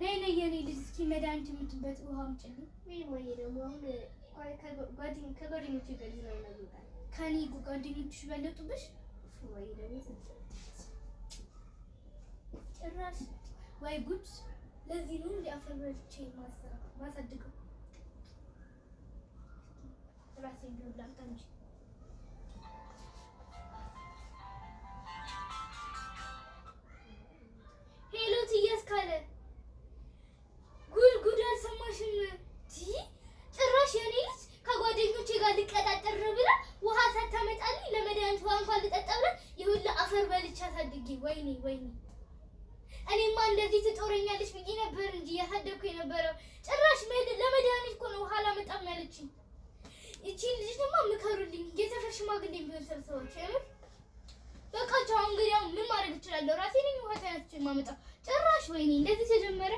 ነይ ነይ የኔ ልጅ እስኪ መድኃኒት የምትበት ውሃ አምጪልኝ። ወይ ደግሞ አሁን ከጓደኞቼ ጋር ይዘውና ይወጣል። ከኔ ጓደኞችሽ በለጡብሽ? ወይ ደግሞ ጭራሽ ወይ ጉድ! ለዚህ ነው እንደ አፈር በልቼ ማሳድገው ራሴን ቢሆን ላምጣ እንጂ። ሄሎ ትያስካለ ጉድ አልሰማሽም? ጭራሽ የኔ ልጅ ከጓደኞቼ ጋር ልቀጣጠር ብላ ውሃ ሳታመጣልኝ ለመድኃኒት ውሃ እንኳን ልጠጣ ብላ ይሁላ አፈር በልቼ አሳድጌ። ወይኔ ወይኔ! እኔማ እንደዚህ ትጦረኛለሽ ብዬ ነበር እንጂ ያሳደግኩ የነበረው። ጭራሽ ለመድኃኒት እኮ ነው ውሃ አላመጣም ያለችኝ። እቺ ልጅ ደግሞ ምከሩልኝ፣ የሰፈር ሽማግሌ ቢሆን ሰብሰቦች አይደል? በቃ ቻው። እንግዲህ ምን ማድረግ እችላለሁ? ራሴ ነኝ ውሃ ታያችሁ ማመጣ። ጭራሽ ወይኔ እንደዚህ ተጀመረ።